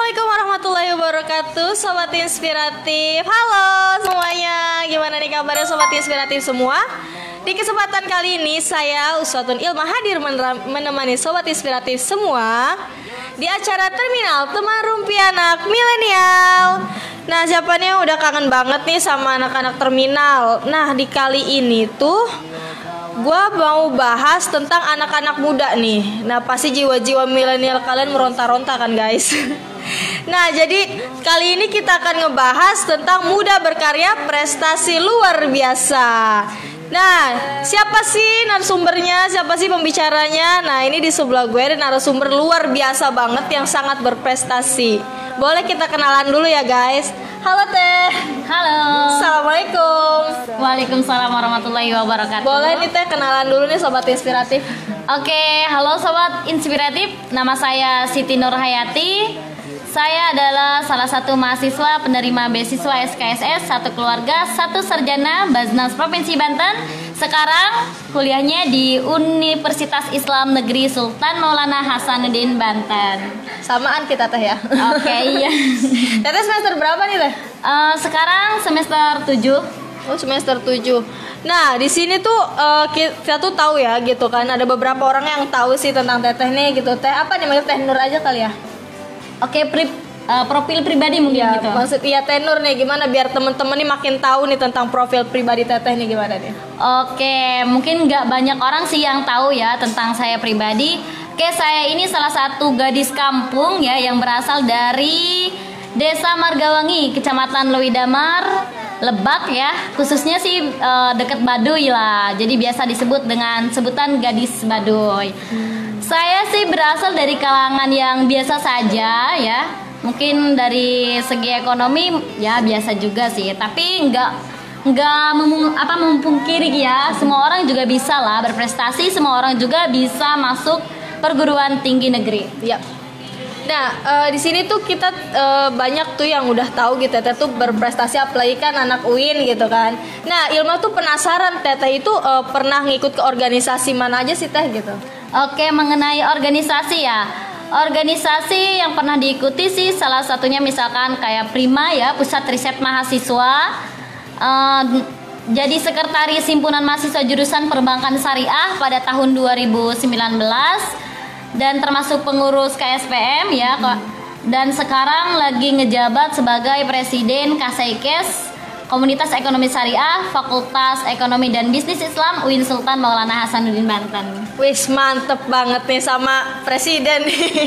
Assalamualaikum warahmatullahi wabarakatuh, Sobat Inspiratif. Halo semuanya, gimana nih kabarnya Sobat Inspiratif semua? Di kesempatan kali ini saya Uswatun Ilma hadir menemani Sobat Inspiratif semua di acara Terminal Teman Rumpi Anak Milenial. Nah, siapa nih yang udah kangen banget nih sama anak-anak terminal? Nah, di kali ini tuh gua mau bahas tentang anak-anak muda nih. Nah, pasti jiwa-jiwa milenial kalian meronta-ronta kan guys. Nah, jadi kali ini kita akan ngebahas tentang muda berkarya prestasi luar biasa. Nah, siapa sih narasumbernya? Siapa sih pembicaranya? Nah, ini di sebelah gue ada narasumber luar biasa banget yang sangat berprestasi. Boleh kita kenalan dulu ya guys. Halo Teh. Halo. Assalamualaikum. Waalaikumsalam warahmatullahi wabarakatuh. Boleh nih Teh kenalan dulu nih Sobat Inspiratif. Oke, halo Sobat Inspiratif. Nama saya Siti Nurhayati. Saya adalah salah satu mahasiswa penerima beasiswa SKSS Satu Keluarga Satu Sarjana Baznas Provinsi Banten. Sekarang kuliahnya di Universitas Islam Negeri Sultan Maulana Hasanuddin Banten. Samaan kita Teh ya. Oke, iya. Teteh semester berapa nih Teh? Sekarang semester 7. Oh, semester 7. Nah, di sini tuh kita tuh tahu ya gitu kan, ada beberapa orang yang tahu sih tentang Teteh nih gitu. Teh apa nih, manggil Teh Nur aja kali ya? Oke, profil pribadi mungkin ya, gitu. Maksud iya Teh Nur nih, gimana biar temen-temen nih makin tahu nih tentang profil pribadi Teteh nih, gimana nih? Oke, mungkin nggak banyak orang sih yang tahu ya tentang saya pribadi. Oke, saya ini salah satu gadis kampung ya yang berasal dari Desa Margawangi, Kecamatan Lewidamar, Lebak ya. Khususnya sih deket Baduy lah. Jadi biasa disebut dengan sebutan gadis Baduy. Saya sih berasal dari kalangan yang biasa saja ya. Mungkin dari segi ekonomi ya biasa juga sih. Tapi nggak memungkiri ya. Semua orang juga bisa lah berprestasi. Semua orang juga bisa masuk perguruan tinggi negeri. Yap. Nah, di sini tuh kita banyak tuh yang udah tahu gitu Teteh tuh berprestasi, apalagi kan anak UIN gitu kan. Nah, Ilma tuh penasaran Teteh itu pernah ngikut ke organisasi mana aja sih Teh gitu? Oke, mengenai organisasi ya. Organisasi yang pernah diikuti sih salah satunya misalkan kayak Prima ya, Pusat Riset Mahasiswa. Jadi sekretaris Himpunan Mahasiswa Jurusan Perbankan Syariah pada tahun 2019 dan termasuk pengurus KSPM ya. Dan sekarang lagi ngejabat sebagai Presiden KSIKES Komunitas Ekonomi Syariah Fakultas Ekonomi dan Bisnis Islam UIN Sultan Maulana Hasanuddin Banten. Wis mantep banget nih sama presiden nih.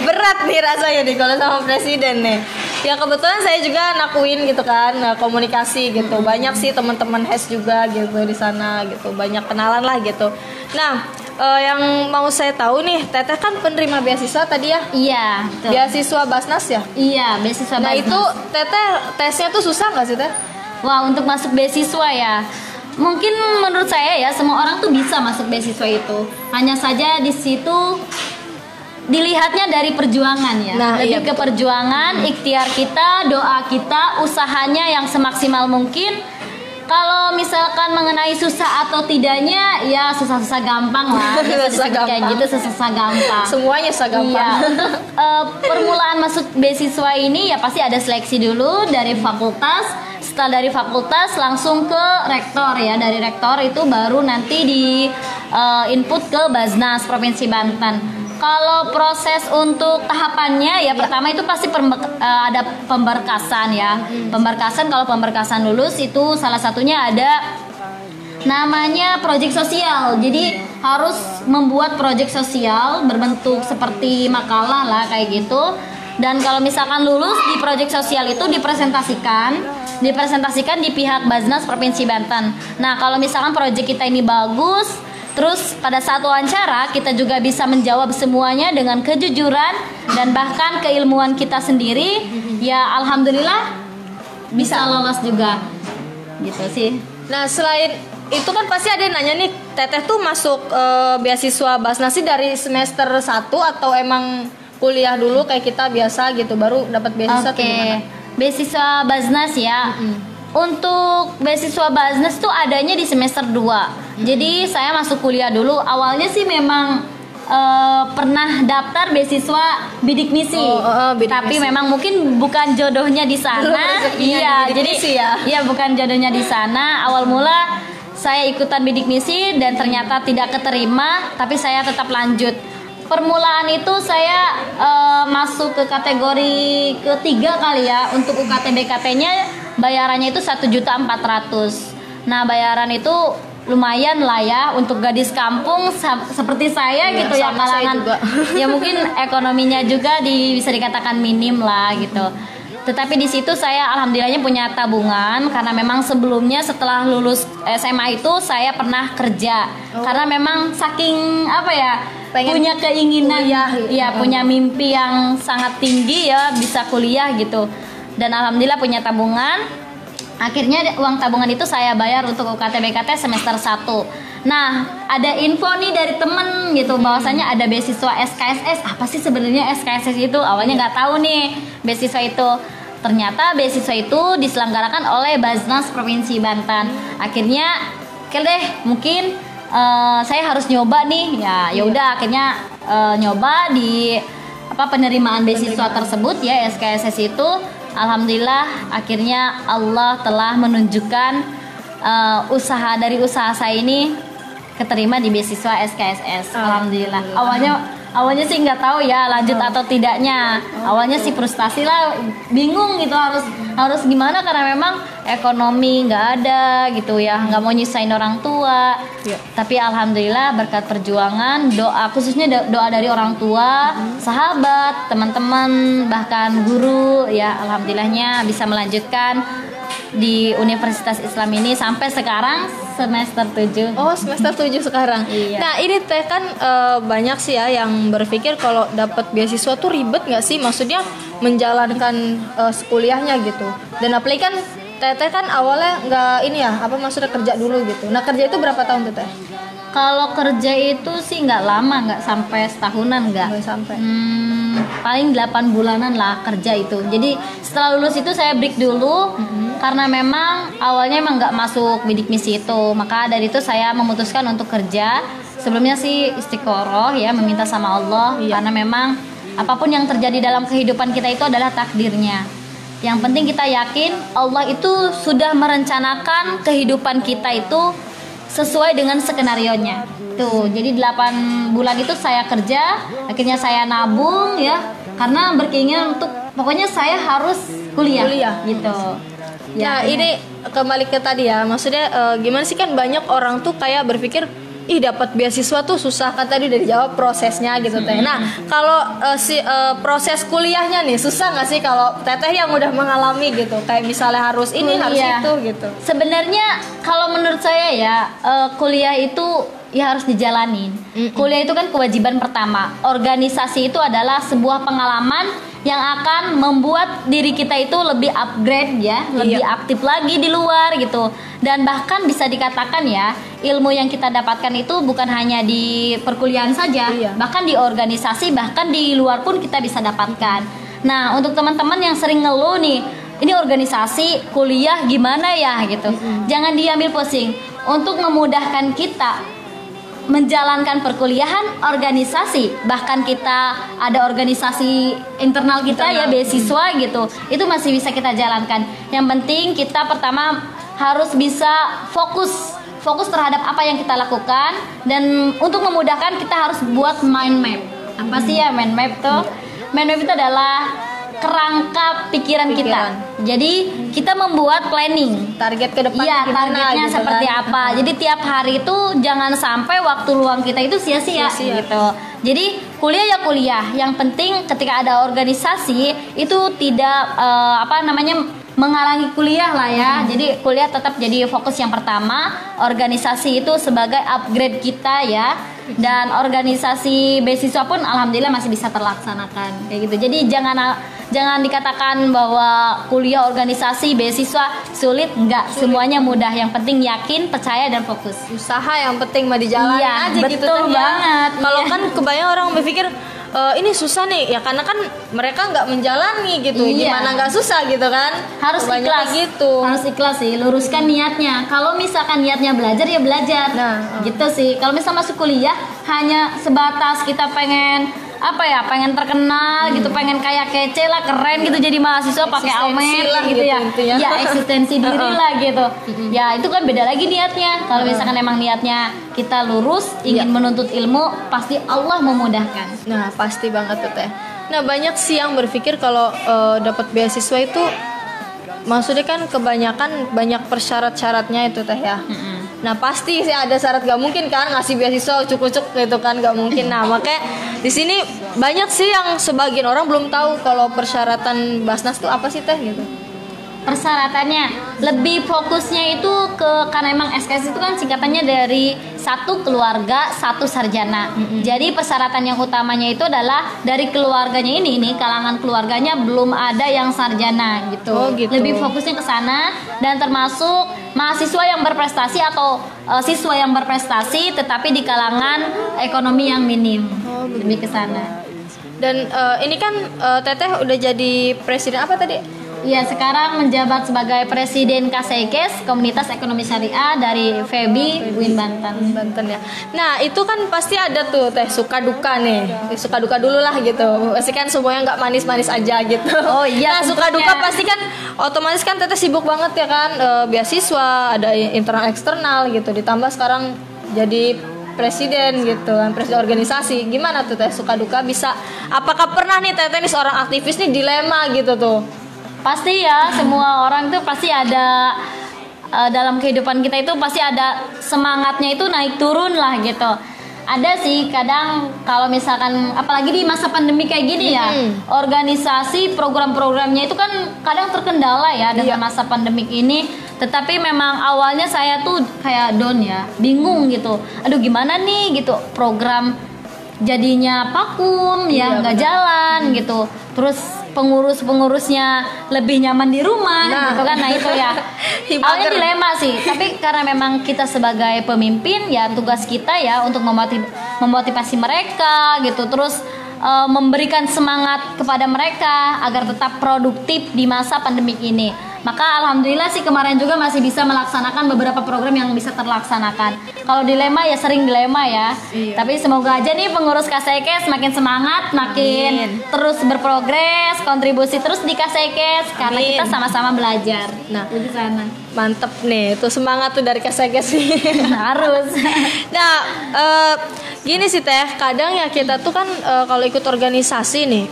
Berat nih rasanya nih kalau sama presiden nih. Ya kebetulan saya juga anak UIN gitu kan, komunikasi gitu. Banyak sih teman-teman HES juga gitu di sana gitu. Banyak kenalan lah gitu. Nah, yang mau saya tahu nih, Teteh kan penerima beasiswa tadi ya? Iya, betul. Beasiswa Basnas ya? Iya, beasiswa Nah, Basnas. itu Teteh tesnya tuh susah nggak sih Teh? Wah, untuk masuk beasiswa ya. Mungkin menurut saya ya semua orang tuh bisa masuk beasiswa itu. Hanya saja di situ dilihatnya dari perjuangan ya. Nah, lebih iya, ke perjuangan, ikhtiar kita, doa kita, usahanya yang semaksimal mungkin. Kalau misalkan mengenai susah atau tidaknya, ya susah-susah gampang lah. Susah gampang. Kayak gitu, susah gampang. Semuanya susah gampang. Iya, untuk permulaan masuk beasiswa ini ya pasti ada seleksi dulu dari fakultas. Setelah dari fakultas langsung ke rektor ya. Dari rektor itu baru nanti di input ke Baznas Provinsi Banten. Kalau proses untuk tahapannya ya pertama itu pasti ada pemberkasan ya. Pemberkasan, kalau pemberkasan lulus itu salah satunya ada namanya proyek sosial. Jadi harus membuat proyek sosial berbentuk seperti makalah lah kayak gitu. Dan kalau misalkan lulus di proyek sosial itu dipresentasikan di pihak Baznas Provinsi Banten. Nah, kalau misalkan proyek kita ini bagus, terus pada saat wawancara kita juga bisa menjawab semuanya dengan kejujuran dan bahkan keilmuan kita sendiri, ya alhamdulillah bisa lolos juga. Gitu sih. Nah, selain itu kan pasti ada yang nanya nih, Teteh tuh masuk beasiswa Basnas sih dari semester 1 atau emang kuliah dulu kayak kita biasa gitu baru dapat beasiswa? Oke. Beasiswa Baznas ya. Untuk beasiswa Baznas tuh adanya di semester 2. Jadi saya masuk kuliah dulu. Awalnya sih memang pernah daftar beasiswa bidik misi, bidik tapi misi. memang mungkin bukan jodohnya di sana. Iya, jadi iya bukan jodohnya di sana. Awal mula saya ikutan bidik misi dan ternyata tidak keterima, tapi saya tetap lanjut. Permulaan itu saya masuk ke kategori ketiga kali ya untuk UKT BKT-nya bayarannya itu 1.400.000. Nah bayaran itu lumayan lah ya untuk gadis kampung seperti saya gitu ya, kalangan ya mungkin ekonominya juga bisa dikatakan minim lah gitu. Tetapi di situ saya alhamdulillahnya punya tabungan karena memang sebelumnya setelah lulus SMA itu saya pernah kerja. Karena memang saking apa ya, punya keinginan ya punya mimpi yang sangat tinggi ya bisa kuliah gitu. Dan alhamdulillah punya tabungan. Akhirnya uang tabungan itu saya bayar untuk UKT BKT semester 1. Nah, ada info nih dari temen gitu bahwasanya ada beasiswa SKSS. Apa sih sebenarnya SKSS itu? Awalnya nggak tahu nih beasiswa itu. Ternyata beasiswa itu diselenggarakan oleh Basnas Provinsi Banten. Akhirnya, oke deh, mungkin saya harus nyoba nih. Ya udah akhirnya nyoba di penerimaan beasiswa tersebut ya SKSS itu. Alhamdulillah akhirnya Allah telah menunjukkan usaha saya ini keterima di beasiswa SKSS. Alhamdulillah. Awalnya sih nggak tahu ya lanjut atau tidaknya. Awalnya sih frustasi lah, bingung gitu harus gimana karena memang ekonomi nggak ada gitu ya, nggak mau nyusahin orang tua. Tapi alhamdulillah berkat perjuangan, doa khususnya doa dari orang tua, sahabat, teman-teman, bahkan guru ya, alhamdulillahnya bisa melanjutkan di Universitas Islam ini sampai sekarang semester 7. Oh, semester 7 sekarang. Iya. Nah, ini teh kan banyak sih ya yang berpikir kalau dapat beasiswa tuh ribet nggak sih? Maksudnya menjalankan kuliahnya gitu. Dan apalagi kan Teteh kan awalnya nggak ini ya, maksudnya kerja dulu gitu. Nah, kerja itu berapa tahun Teteh? Kalau kerja itu sih nggak lama, nggak sampai setahunan nggak. Sampai. Paling 8 bulanan lah kerja itu. Jadi setelah lulus itu saya break dulu karena memang awalnya emang nggak masuk bidik misi itu. Maka dari itu saya memutuskan untuk kerja. Sebelumnya sih istiqoroh ya, meminta sama Allah karena memang apapun yang terjadi dalam kehidupan kita itu adalah takdirnya. Yang penting kita yakin Allah itu sudah merencanakan kehidupan kita itu sesuai dengan skenarionya. Tuh, jadi 8 bulan itu saya kerja, akhirnya saya nabung ya, karena berkeinginan untuk pokoknya saya harus kuliah. Gitu. Ya, ini kembali ke tadi ya, maksudnya gimana sih, kan banyak orang tuh kayak berpikir dapat beasiswa tuh susah, kan tadi udah dijawab prosesnya gitu Teh. Nah, kalau proses kuliahnya nih susah nggak sih kalau Teteh yang udah mengalami gitu, kayak misalnya harus ini harus itu gitu. Sebenarnya kalau menurut saya ya kuliah itu ya harus dijalanin. Kuliah itu kan kewajiban pertama. Organisasi itu adalah sebuah pengalaman yang akan membuat diri kita itu lebih upgrade ya, lebih aktif lagi di luar gitu. Dan bahkan bisa dikatakan ya, ilmu yang kita dapatkan itu bukan hanya di perkuliahan saja, bahkan di organisasi, bahkan di luar pun kita bisa dapatkan. Nah, untuk teman-teman yang sering ngeluh nih, ini organisasi, kuliah gimana ya gitu. Jangan diambil pusing. Untuk memudahkan kita menjalankan perkuliahan, organisasi, bahkan kita ada organisasi internal kita ya, beasiswa gitu, itu masih bisa kita jalankan. Yang penting kita pertama harus bisa fokus terhadap apa yang kita lakukan, dan untuk memudahkan kita harus buat mind map. Apa sih ya mind map tuh? Mind map itu adalah kerangka pikiran kita. Jadi kita membuat planning target ke depan. Iya, targetnya gitu seperti apa. Jadi tiap hari itu jangan sampai waktu luang kita itu sia-sia gitu. Jadi kuliah ya kuliah. Yang penting ketika ada organisasi itu tidak menghalangi kuliah lah ya. Jadi kuliah tetap jadi fokus yang pertama. Organisasi itu sebagai upgrade kita ya. Dan organisasi beasiswa pun alhamdulillah masih bisa terlaksanakan kayak gitu. Jadi jangan dikatakan bahwa kuliah, organisasi, beasiswa sulit. Enggak, semuanya mudah. Yang penting yakin, percaya, dan fokus. Usaha yang penting mah dijalanin aja betul gitu. Betul banget. Kalau kan kebanyakan orang berpikir ini susah nih ya, karena kan mereka nggak menjalani gitu. Gimana nggak susah gitu kan, harus ikhlas gitu, harus ikhlas sih, luruskan niatnya. Kalau misalkan niatnya belajar ya belajar, gitu sih. Kalau misalnya masuk kuliah hanya sebatas kita pengen pengen terkenal gitu, pengen kayak kece lah, keren gitu, jadi mahasiswa pakai almet gitu ya, ya eksistensi diri lah gitu. Ya itu kan beda lagi niatnya. Kalau misalkan emang niatnya kita lurus, ingin menuntut ilmu, pasti Allah memudahkan. Nah pasti banget tuh teh. Nah banyak sih yang berpikir kalau dapat beasiswa itu, maksudnya kan kebanyakan banyak persyarat-syaratnya itu teh ya. Nah pasti sih ada syarat, gak mungkin kan ngasih beasiswa cuk-cuk gitu kan, gak mungkin. Nah makanya di sini banyak sih yang sebagian orang belum tahu kalau persyaratan Basnas itu apa sih teh gitu. Persyaratannya lebih fokusnya itu karena emang SKS itu kan singkatannya dari satu keluarga satu sarjana. Jadi persyaratan yang utamanya itu adalah dari keluarganya ini kalangan keluarganya belum ada yang sarjana gitu. Lebih fokusnya ke sana, dan termasuk mahasiswa yang berprestasi atau siswa yang berprestasi tetapi di kalangan ekonomi yang minim. Lebih ke sana. Dan ini kan Teteh udah jadi presiden apa tadi? Iya, sekarang menjabat sebagai Presiden KSEIKES, Komunitas Ekonomi Syariah dari FEBI UIN Banten. Banten ya. Nah itu kan pasti ada tuh teh suka duka nih, suka duka dulu lah gitu. Pasti kan semuanya nggak manis-manis aja gitu. Oh iya. Nah suka duka pasti kan otomatis kan Teteh sibuk banget ya kan, beasiswa, ada internal eksternal gitu. Ditambah sekarang jadi presiden gitu kan, presiden organisasi. Gimana tuh teh suka duka bisa? Apakah pernah nih Teteh nih seorang aktivis nih dilema gitu tuh? Pasti ya, semua orang tuh pasti ada dalam kehidupan kita itu pasti ada semangatnya itu naik turun lah gitu. Ada sih kadang kalau misalkan apalagi di masa pandemi kayak gini ya, organisasi program-programnya itu kan kadang terkendala ya dengan masa pandemik ini. Tetapi memang awalnya saya tuh kayak down ya, bingung gitu. Aduh gimana nih gitu, program jadinya vakum ya, nggak jalan gitu. Terus pengurusnya lebih nyaman di rumah gitu kan. Nah itu ya awalnya dilema sih, tapi karena memang kita sebagai pemimpin ya tugas kita ya untuk memotivasi mereka gitu, terus memberikan semangat kepada mereka agar tetap produktif di masa pandemik ini. Maka alhamdulillah sih kemarin juga masih bisa melaksanakan beberapa program yang bisa terlaksanakan. Kalau dilema ya sering dilema ya. Tapi semoga aja nih pengurus KSEIKES makin semangat, makin terus berprogres, kontribusi terus di KSEIKES karena kita sama-sama belajar. Nah, di sana. Mantep nih, tuh semangat tuh dari KSEIKES sih. Harus. Nah, gini sih teh, kadang ya kita tuh kan kalau ikut organisasi nih,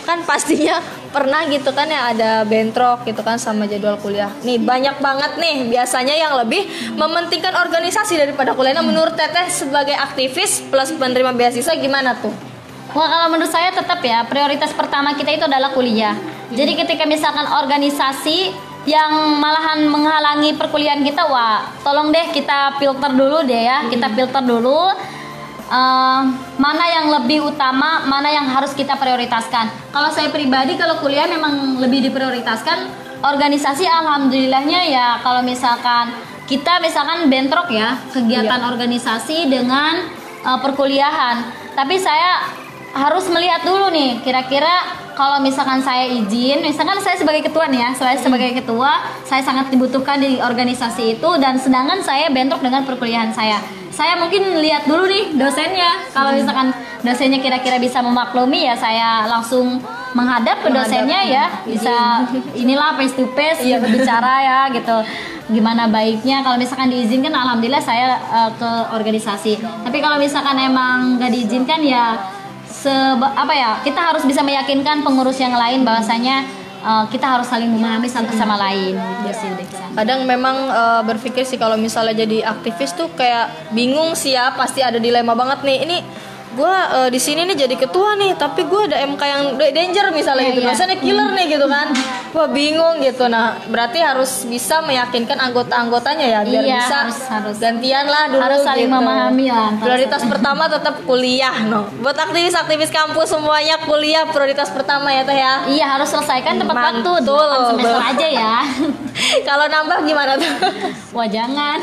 kan pastinya pernah gitu kan ya ada bentrok gitu kan sama jadwal kuliah. Nih banyak banget nih biasanya yang lebih mementingkan organisasi daripada kuliah. Nah, menurut Teteh sebagai aktivis plus penerima beasiswa gimana tuh? Wah, kalau menurut saya tetap ya prioritas pertama kita itu adalah kuliah. Jadi ketika misalkan organisasi yang malahan menghalangi perkuliahan kita, wah tolong deh kita filter dulu deh ya, kita filter dulu. Mana yang lebih utama, mana yang harus kita prioritaskan. Kalau saya pribadi kalau kuliah memang lebih diprioritaskan. Organisasi alhamdulillahnya ya kalau misalkan kita misalkan bentrok ya kegiatan organisasi dengan perkuliahan. Tapi saya harus melihat dulu nih kira-kira kalau misalkan saya izin, misalkan saya sebagai ketua nih ya, saya sebagai ketua, saya sangat dibutuhkan di organisasi itu, dan sedangkan saya bentrok dengan perkuliahan saya mungkin lihat dulu nih dosennya. Kalau misalkan dosennya kira-kira bisa memaklumi ya saya langsung menghadap ke dosennya ya, bisa inilah face to face berbicara ya gitu. Gimana baiknya kalau misalkan diizinkan, alhamdulillah saya ke organisasi. Tapi kalau misalkan emang nggak diizinkan ya kita harus bisa meyakinkan pengurus yang lain bahwasanya kita harus saling memahami satu sama lain. Kadang memang berpikir sih kalau misalnya jadi aktivis tuh kayak bingung sih ya, pasti ada dilema banget nih. Ini gue di sini nih jadi ketua nih, tapi gue ada MK yang danger misalnya gitu, biasanya killer nih gitu kan. Wah bingung gitu. Nah berarti harus bisa meyakinkan anggota-anggotanya ya biar bisa harus gantian lah dulu. Harus saling gitu. Memahami lah. Prioritas pertama tetap kuliah Buat aktivis-aktivis kampus semuanya kuliah prioritas pertama ya Teh ya. Iya harus selesaikan tepat waktu, 8 semester aja ya. Kalau nambah gimana tuh? Wah jangan.